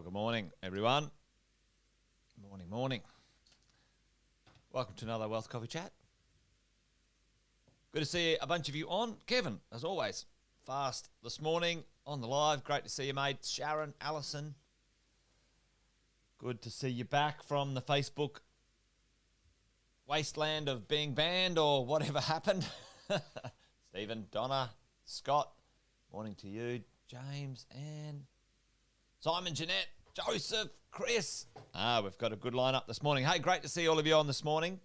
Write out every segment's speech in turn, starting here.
Good morning, everyone. Morning. Welcome to another Wealth Coffee Chat. Good to see a bunch of you on. Kevin, as always, fast this morning on the live. Great to see you, mate. Sharon, Allison. Good to see you back from the Facebook wasteland of being banned or whatever happened. Stephen, Donna, Scott, morning to you. James, Anne, Simon, Jeanette, Joseph, Chris. We've got a good lineup this morning. Hey, great to see all of you on this morning.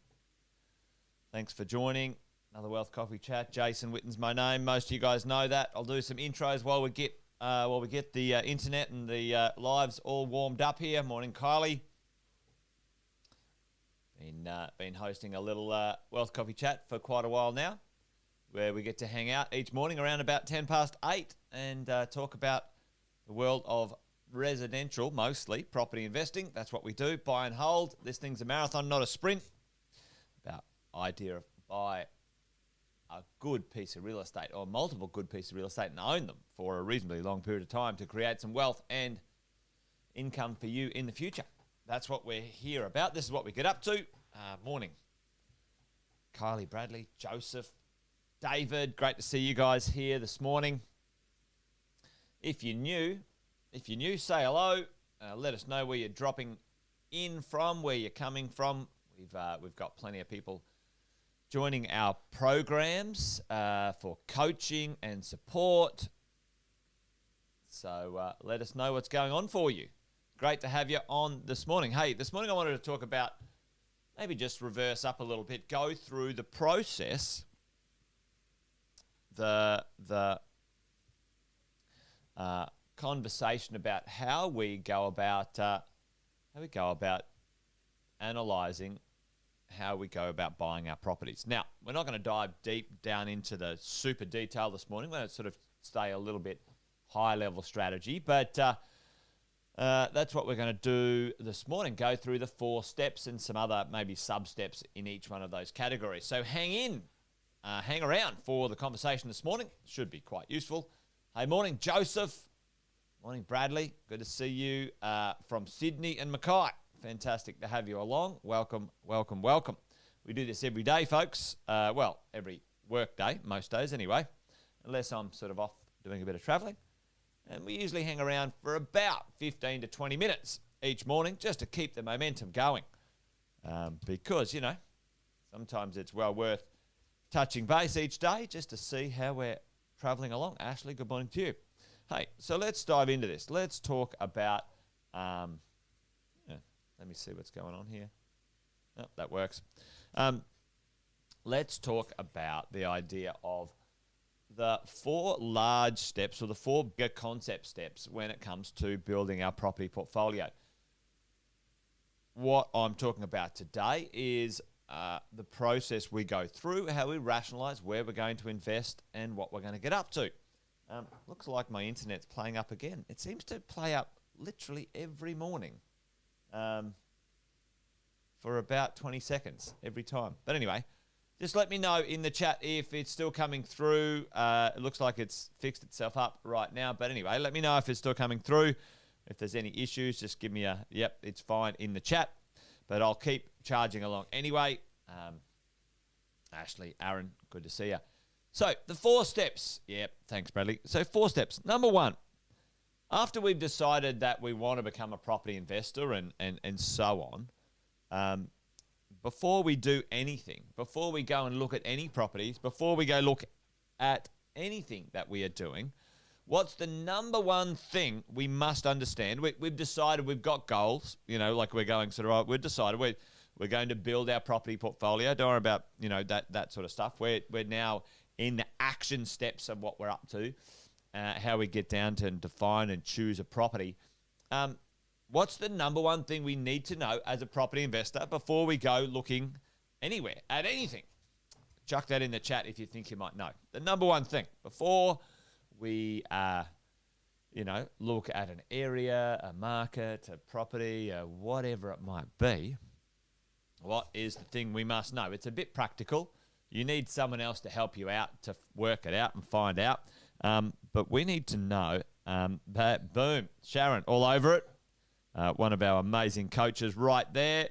Thanks for joining. Another Wealth Coffee Chat. Jason Witten's my name. Most of you guys know that. I'll do some intros while we get the internet and the lives all warmed up here. Morning, Kylie. Been hosting a little Wealth Coffee Chat for quite a while now, where we get to hang out each morning around about 10 past 8 and talk about the world of residential, mostly property investing. That's what we do, buy and hold. This thing's a marathon, not a sprint. About idea of buy a good piece of real estate or multiple good pieces of real estate and own them for a reasonably long period of time to create some wealth and income for you in the future. That's what we're here about. This is what we get up to. Morning. Kylie, Bradley, Joseph, David, great to see you guys here this morning. If you're new, say hello. Let us know where you're dropping in from, where you're coming from. We've got plenty of people joining our programs for coaching and support. So let us know what's going on for you. Great to have you on this morning. Hey, this morning I wanted to talk about, maybe just reverse up a little bit, go through the process, the conversation about how we go about analysing how we go about buying our properties. Now, we're not going to dive deep down into the super detail this morning. We're going to sort of stay a little bit high-level strategy, but that's what we're going to do this morning, go through the 4 steps and some other maybe sub-steps in each one of those categories. So hang around for the conversation this morning. Should be quite useful. Hey, morning, Joseph. Morning, Bradley. Good to see you from Sydney and Mackay. Fantastic to have you along. Welcome. We do this every day, folks. Every work day, most days anyway, unless I'm sort of off doing a bit of travelling. And we usually hang around for about 15 to 20 minutes each morning just to keep the momentum going. Because, sometimes it's well worth touching base each day just to see how we're travelling along. Ashley, good morning to you. Hey, so let's dive into this. Let's talk about, let me see what's going on here. Oh, that works. Let's talk about the idea of the 4 large steps, or the 4 bigger concept steps when it comes to building our property portfolio. What I'm talking about today is the process we go through, how we rationalise where we're going to invest and what we're going to get up to. Looks like my internet's playing up again. It seems to play up literally every morning for about 20 seconds every time. But anyway, just let me know in the chat if it's still coming through. It looks like it's fixed itself up right now. But anyway, let me know if it's still coming through. If there's any issues, just give me a, yep, it's fine in the chat. But I'll keep charging along anyway. Ashley, Aaron, good to see you. So the 4 steps. Yep, thanks, Bradley. So 4 steps. Number 1, after we've decided that we want to become a property investor and so on, before we do anything, before we go and look at any properties, before we go look at anything that we are doing, what's the number 1 thing we must understand? We've decided, we've got goals, like we're going sort of, we've decided we're going to build our property portfolio. Don't worry about, that sort of stuff. We're now in the action steps of what we're up to, how we get down to and define and choose a property. What's the number 1 thing we need to know as a property investor before we go looking anywhere at anything? Chuck that in the chat if you think you might know. The number 1 thing before we, look at an area, a market, a property, whatever it might be, what is the thing we must know? It's a bit practical. You need someone else to help you out to work it out and find out. But we need to know that, boom, Sharon, all over it. one of our amazing coaches right there.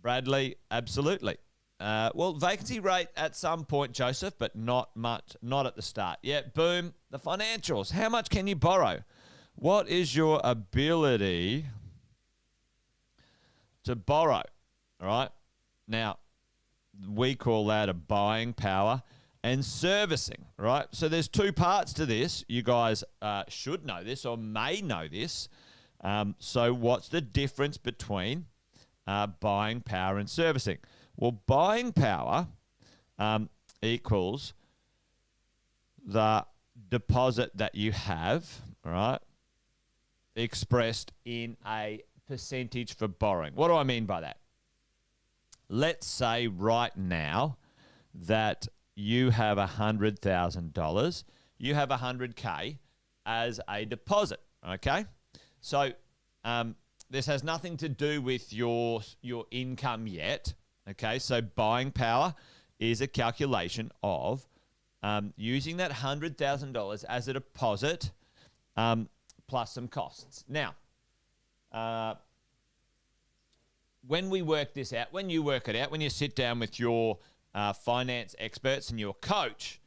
Bradley, absolutely. Well, vacancy rate at some point, Joseph, but not much, not at the start. Yeah, boom, the financials. How much can you borrow? What is your ability to borrow? All right. Now, we call that a buying power and servicing, right? So there's two parts to this. You guys should know this or may know this. So what's the difference between buying power and servicing? Well, buying power equals the deposit that you have, right, expressed in a percentage for borrowing. What do I mean by that? Let's say right now that you have $100,000. You have $100K as a deposit, okay? So this has nothing to do with your income yet, okay? So buying power is a calculation of using that $100,000 as a deposit plus some costs. Now, when we work this out, when you work it out, when you sit down with your finance experts and your coach,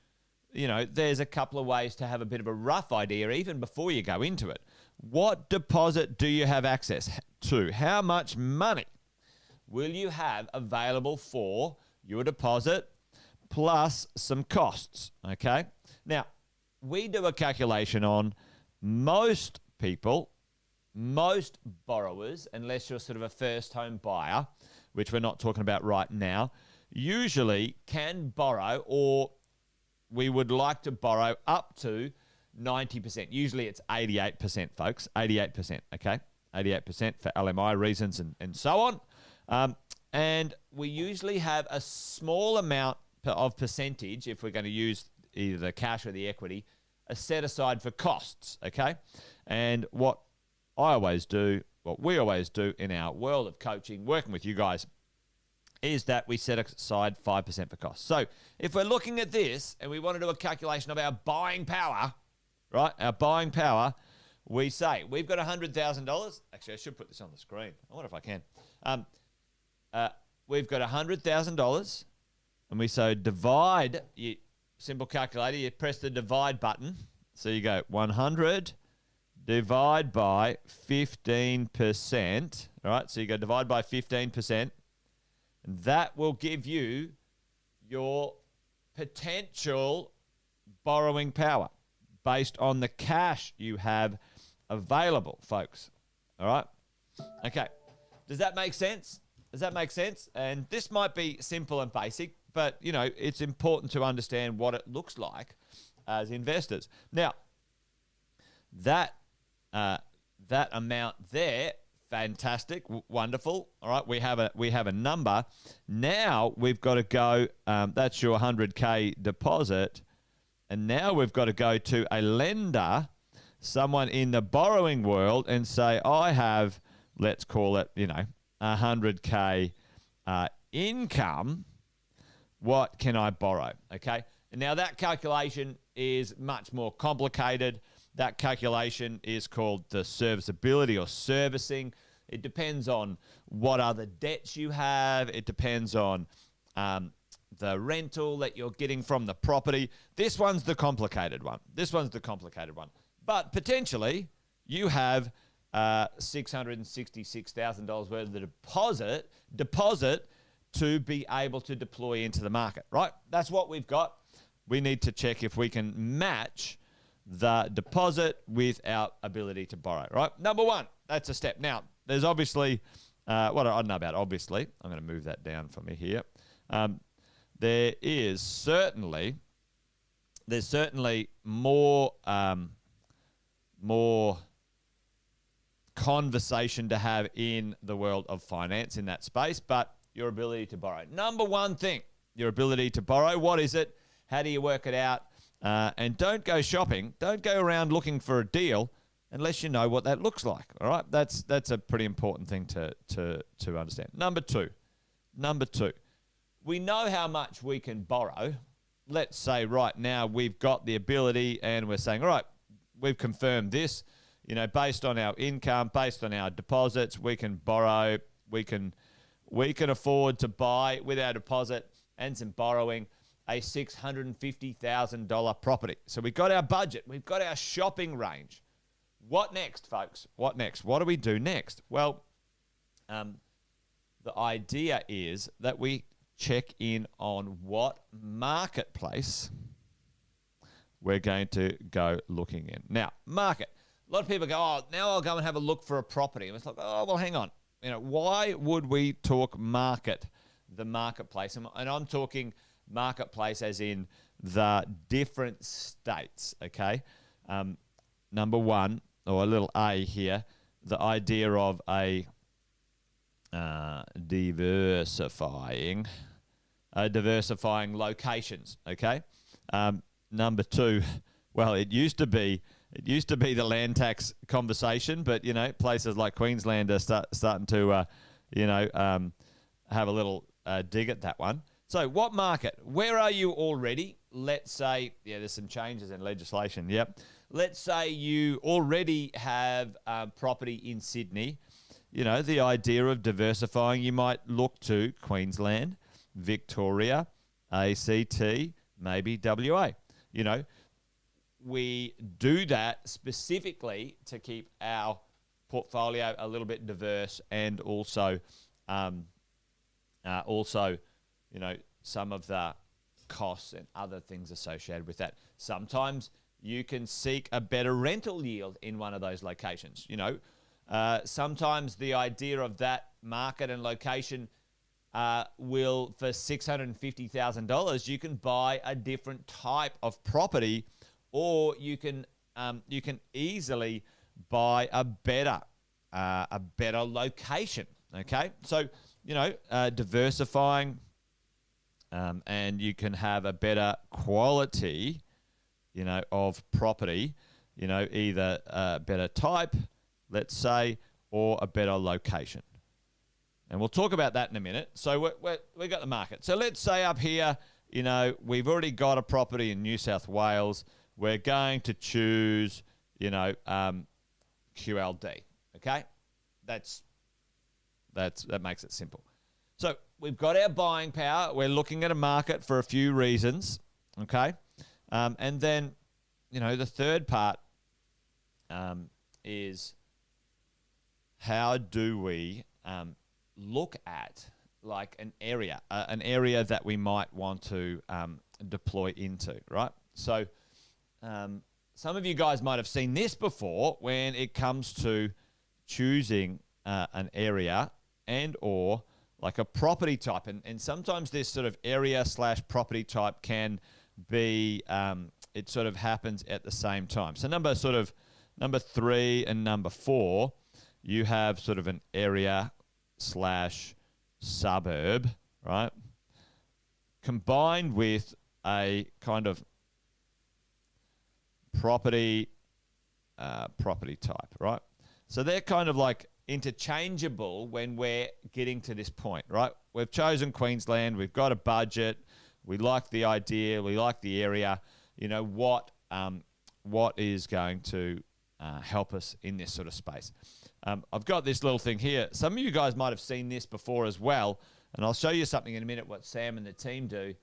you know, there's a couple of ways to have a bit of a rough idea even before you go into it. What deposit do you have access to? How much money will you have available for your deposit plus some costs, okay? Now, we do a calculation on most people, most borrowers, unless you're sort of a first home buyer, which we're not talking about right now, usually can borrow, or we would like to borrow up to 90%. Usually it's 88%, folks. 88%, okay? 88% for LMI reasons and so on. And we usually have a small amount of percentage, if we're going to use either the cash or the equity, set aside for costs, okay? And what we always do in our world of coaching, working with you guys, is that we set aside 5% for costs. So if we're looking at this and we want to do a calculation of our buying power, right, our buying power, we say we've got $100,000. Actually, I should put this on the screen. I wonder if I can. We've got $100,000, and we say divide. Simple calculator, you press the divide button. So you go 100 divide by 15%. All right, so you go divide by 15%. And that will give you your potential borrowing power based on the cash you have available, folks. All right? Okay. Does that make sense? Does that make sense? And this might be simple and basic, but, you know, it's important to understand what it looks like as investors. Now, that amount there, fantastic, wonderful. All right, we have a number. Now we've got to go. That's your 100K deposit, and now we've got to go to a lender, someone in the borrowing world, and say, I have, let's call it, 100K income. What can I borrow? Okay, and now that calculation is much more complicated. That calculation is called the serviceability or servicing. It depends on what other debts you have. It depends on the rental that you're getting from the property. This one's the complicated one. But potentially you have $666,000 worth of the deposit to be able to deploy into the market, right? That's what we've got. We need to check if we can match the deposit with our ability to borrow, right? Number one, that's a step. Now, there's obviously, I don't know about obviously. I'm going to move that down for me here. There's certainly more conversation to have in the world of finance in that space, but your ability to borrow. Number one thing, your ability to borrow. What is it? How do you work it out? And don't go shopping. Don't go around looking for a deal unless you know what that looks like. All right, that's a pretty important thing to understand. Number two, we know how much we can borrow. Let's say right now we've got the ability, and we're saying, all right, we've confirmed this. based on our income, based on our deposits, we can borrow, we can afford to buy with our deposit and some borrowing a $650,000 property. So we've got our budget, we've got our shopping range. What next, folks? What next? What do we do next? Well, the idea is that we check in on what marketplace we're going to go looking in. Now, market. A lot of people go, oh, now I'll go and have a look for a property. And it's like, oh, well, hang on. Why would we talk market, the marketplace? And I'm talking marketplace as in the different states, okay? Number one, or a little A here, the idea of a diversifying locations, okay? Number two, well, it used to be the land tax conversation, but places like Queensland are starting to have a little dig at that one. So, what market? Where are you already? Let's say, there's some changes in legislation. Yep. Let's say you already have property in Sydney. The idea of diversifying, you might look to Queensland, Victoria, ACT, maybe WA. We do that specifically to keep our portfolio a little bit diverse, and also, some of the costs and other things associated with that. Sometimes you can seek a better rental yield in one of those locations. Sometimes the idea of that market and location will, for $650,000, you can buy a different type of property, or you can easily buy a better location. Okay, so diversifying, and you can have a better quality, of property. Either a better type, let's say, or a better location. And we'll talk about that in a minute. So we got the market. So let's say up here, we've already got a property in New South Wales. We're going to choose, QLD. Okay, that makes it simple. So we've got our buying power. We're looking at a market for a few reasons. Okay, and then the third part is, how do we look at like an area that we might want to deploy into, right? So some of you guys might have seen this before when it comes to choosing an area and or like a property type. And sometimes this sort of area / property type can be, it sort of happens at the same time. So number 3 and number 4, you have sort of an area / suburb, right? Combined with a kind of property type, right? So they're kind of like interchangeable when we're getting to this point, right? We've chosen Queensland, we've got a budget, we like the idea, we like the area. What is going to help us in this sort of space? I've got this little thing here. Some of you guys might have seen this before as well, and I'll show you something in a minute what Sam and the team do.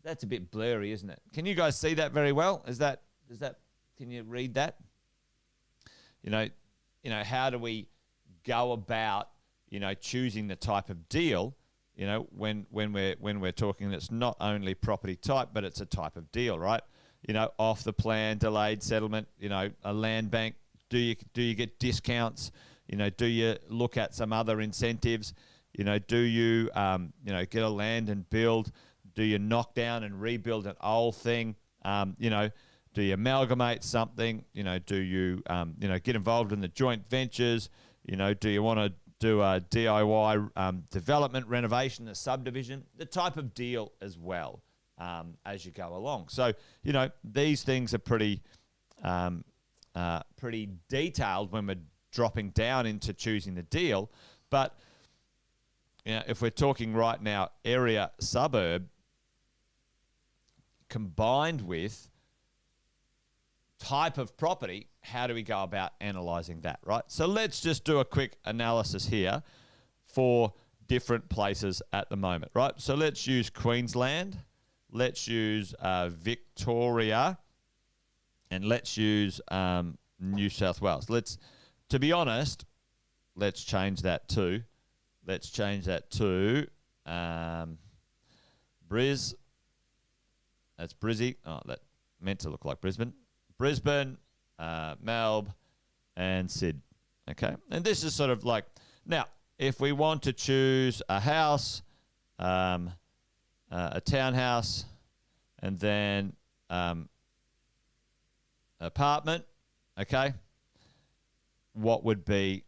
That's a bit blurry, isn't it? Can you guys see that very well? Can you read that? How do we go about, choosing the type of deal, when we're talking, that's not only property type, but it's a type of deal, right? Off the plan, delayed settlement, a land bank. Do you get discounts? Do you look at some other incentives? Do you get a land and build? Do you knock down and rebuild an old thing? Do you amalgamate something? Do you get involved in the joint ventures? Do you want to do a DIY development, renovation, a subdivision? The type of deal as well, as you go along. So these things are pretty detailed when we're dropping down into choosing the deal. But if we're talking right now, area, suburb, combined with type of property, how do we go about analysing that, right? So let's just do a quick analysis here for different places at the moment, right? So let's use Queensland, let's use Victoria, and let's use New South Wales. To be honest, let's change that to Bris. That's Brizzy. Oh, that meant to look like Brisbane. Brisbane, Melbourne, and Sid. Okay, and this is sort of like, now, if we want to choose a house, a townhouse, and then apartment, okay, what would it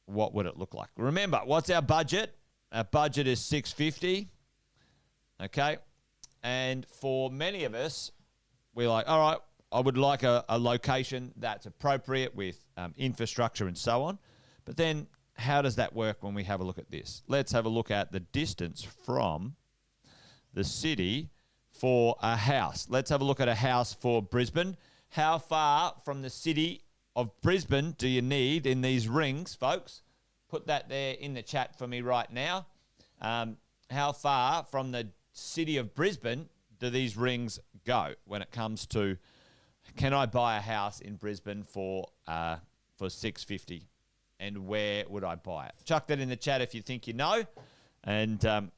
look like? Remember, what's our budget? Our budget is $650, okay, and for many of us, we're like, all right, I would like a location that's appropriate with infrastructure and so on. But then how does that work when we have a look at this? Let's have a look at the distance from the city for a house. Let's have a look at a house for Brisbane. How far from the city of Brisbane do you need in these rings, folks? Put that there in the chat for me right now. How far from the city of Brisbane do these rings go when it comes to, can I buy a house in Brisbane for $650, and where would I buy it? Chuck that in the chat if you think you know, and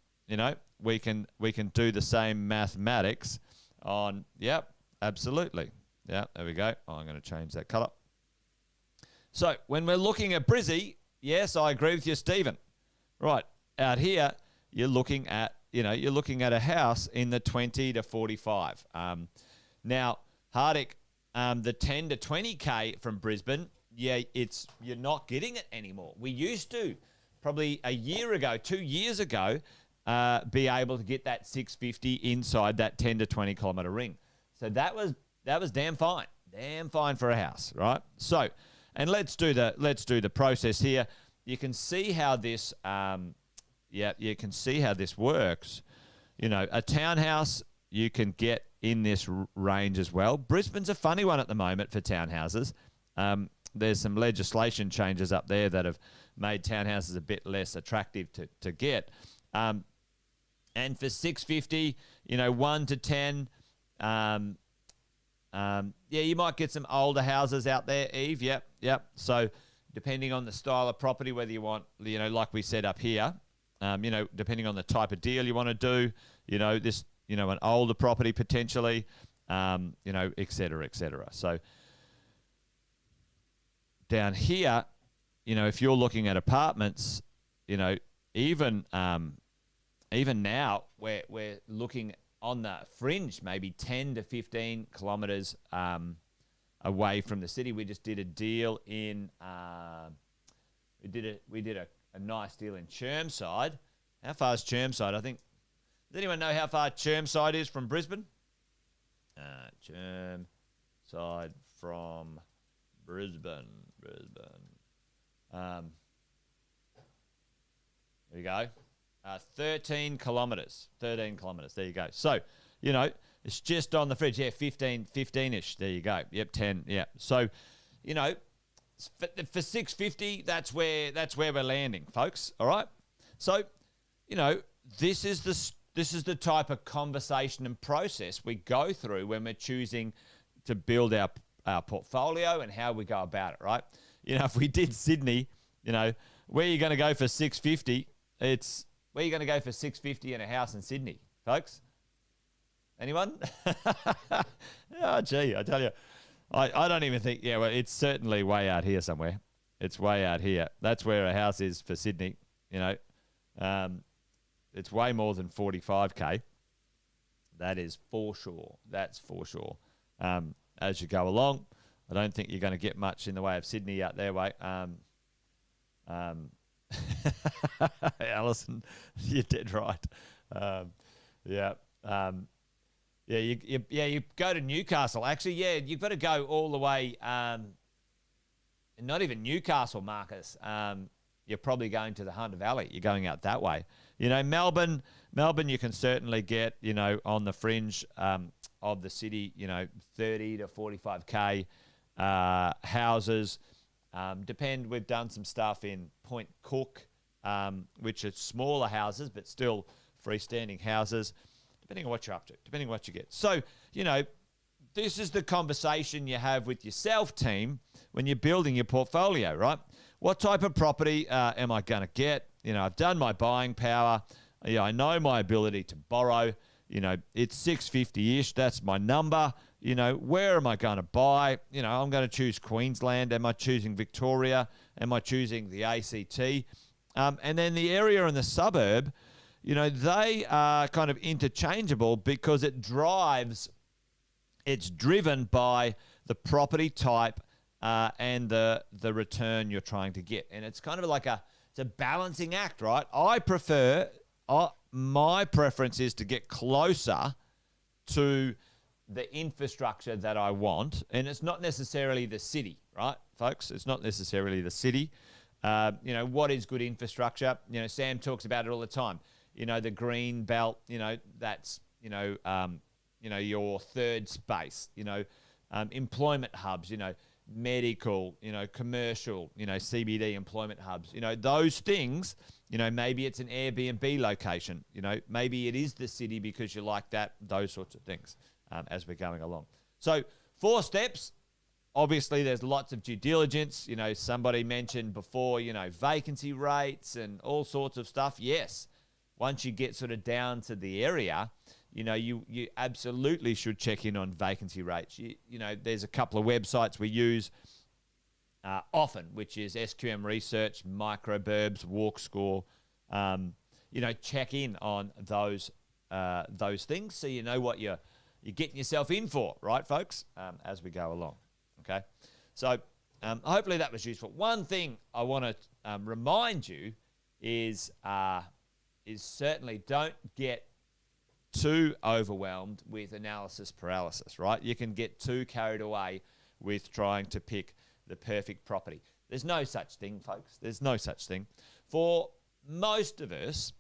we can do the same mathematics on. Yep, absolutely. Yeah, there we go. Oh, I'm going to change that colour. So when we're looking at Brizzy, yes, I agree with you, Stephen. Right out here, you're looking at a house in the 20 to 45. Now, Hardick, the 10 to 20K from Brisbane, yeah, you're not getting it anymore. We used to, probably a year ago, 2 years ago, be able to get that 650 inside that 10 to 20 kilometre ring. So that was damn fine for a house, right? So, and let's do the process here. You can see how this, you can see how this works. A townhouse you can get in this range as well. Brisbane's a funny one at the moment for townhouses. There's some legislation changes up there that have made townhouses a bit less attractive to get. And for 650, 1 to 10, you might get some older houses out there, Eve. Yep. So depending on the style of property, whether you want, like we said up here, depending on the type of deal you want to do, an older property potentially, et cetera, et cetera. So down here, if you're looking at apartments, even now we're looking on the fringe, maybe 10 to 15 kilometres away from the city. We just did a deal in, we did a nice deal in Chermside. How far is Chermside? I think, does anyone know how far Chermside is from Brisbane? Chermside from Brisbane. There we go. 13 kilometres. 13 kilometres. There you go. So, it's just on the fridge. Yeah, 15-ish. There you go. Yep, 10. Yeah. So, for 650, that's where we're landing, folks. All right. So, this is the type of conversation and process we go through when we're choosing to build our portfolio and how we go about it, right? If we did Sydney, where are you going to go for 650? Where are you going to go for 650 in a house in Sydney, folks? Anyone? Oh, gee, I tell you. I don't even think, well, it's certainly way out here somewhere. It's way out here. That's where a house is for Sydney, It's way more than 45K. That is for sure. That's for sure. As you go along, I don't think you're going to get much in the way of Sydney out there, way. Alison, you're dead right. You go to Newcastle. Actually, you've got to go all the way. Not even Newcastle, Marcus. you're probably going to the Hunter Valley. You're going out that way. Melbourne, you can certainly get, on the fringe of the city, 30 to 45K houses. We've done some stuff in Point Cook, which are smaller houses, but still freestanding houses, depending on what you're up to, depending on what you get. So, this is the conversation you have with yourself, team, when you're building your portfolio, right? What type of property am I going to get? I've done my buying power. I know my ability to borrow. It's 650-ish. That's my number. Where am I going to buy? I'm going to choose Queensland. Am I choosing Victoria? Am I choosing the ACT? And then the area and the suburb, they are kind of interchangeable because it's driven by the property type and the return you're trying to get. And it's kind of like it's a balancing act, right? My preference is to get closer to the infrastructure that I want. And it's not necessarily the city, right, folks? It's not necessarily the city. What is good infrastructure? Sam talks about it all the time. The green belt, that's, your third space, employment hubs, medical, commercial, CBD employment hubs, those things, maybe it's an Airbnb location, maybe it is the city because you like that, those sorts of things as we're going along. So 4 steps. Obviously, there's lots of due diligence. Somebody mentioned before, vacancy rates and all sorts of stuff. Yes, once you get sort of down to the area, you absolutely should check in on vacancy rates. There's a couple of websites we use often, which is SQM Research, Microburbs, Walk Score. Check in on those things so you know what you're getting yourself in for, right, folks, as we go along. Okay, so hopefully that was useful. One thing I want to remind you is certainly don't get too overwhelmed with analysis paralysis, right? You can get too carried away with trying to pick the perfect property. There's no such thing, folks. There's no such thing. For most of us,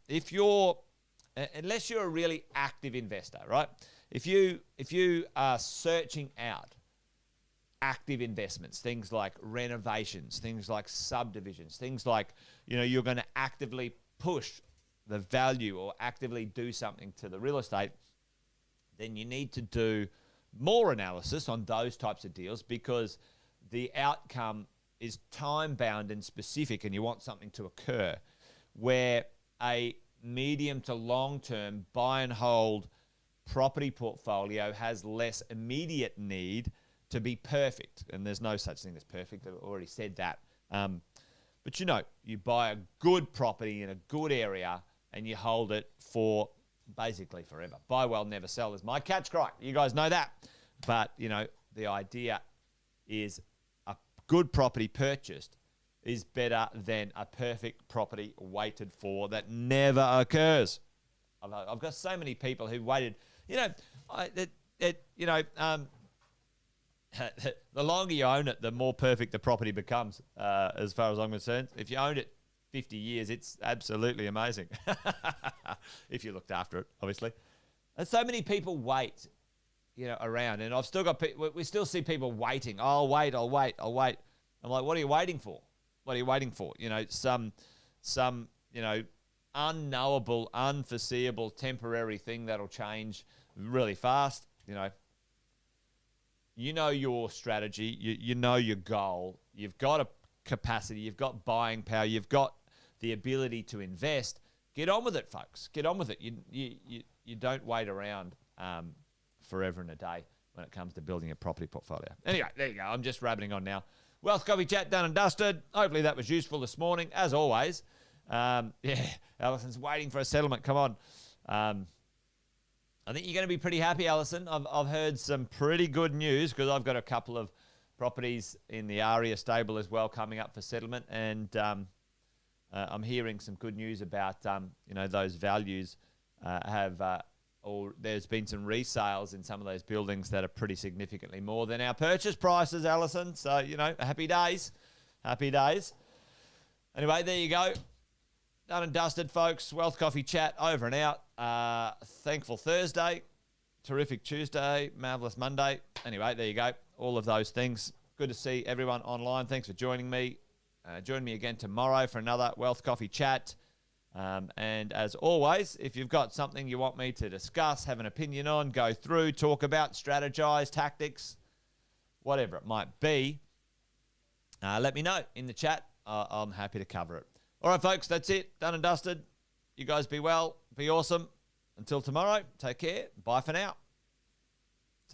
unless you're a really active investor, right? If you are searching out active investments, things like renovations, things like subdivisions, things like, you're going to actively push the value or actively do something to the real estate, then you need to do more analysis on those types of deals because the outcome is time-bound and specific and you want something to occur, where a medium to long-term buy and hold property portfolio has less immediate need to be perfect. And there's no such thing as perfect. I've already said that. But you buy a good property in a good area and you hold it for basically forever. Buy well, never sell is my catch cry. You guys know that. But, the idea is a good property purchased is better than a perfect property waited for that never occurs. I've got so many people who waited, the longer you own it, the more perfect the property becomes, as far as I'm concerned. If you owned it 50 years, it's absolutely amazing. If you looked after it, obviously. And so many people wait, around. And I've still got we still see people waiting. Oh, I'll wait. I'm like, what are you waiting for? What are you waiting for? Some unknowable, unforeseeable, temporary thing that'll change really fast, You know your strategy, you know your goal, you've got a capacity, you've got buying power, you've got the ability to invest. Get on with it, folks. Get on with it. You don't wait around forever and a day when it comes to building a property portfolio. Anyway, there you go. I'm just rabbiting on now. Wealth Coffee Chat done and dusted. Hopefully that was useful this morning, as always. Alison's waiting for a settlement. Come on. I think you're going to be pretty happy, Alison. I've heard some pretty good news because I've got a couple of properties in the ARIA stable as well coming up for settlement, and I'm hearing some good news about those values or there's been some resales in some of those buildings that are pretty significantly more than our purchase prices, Alison. So happy days, happy days. Anyway, there you go. Done and dusted, folks. Wealth Coffee Chat over and out. Thankful Thursday. Terrific Tuesday. Marvellous Monday. Anyway, there you go. All of those things. Good to see everyone online. Thanks for joining me. Join me again tomorrow for another Wealth Coffee Chat. And as always, if you've got something you want me to discuss, have an opinion on, go through, talk about, strategize, tactics, whatever it might be, let me know in the chat. I'm happy to cover it. All right, folks, that's it. Done and dusted. You guys be well. Be awesome. Until tomorrow, take care. Bye for now.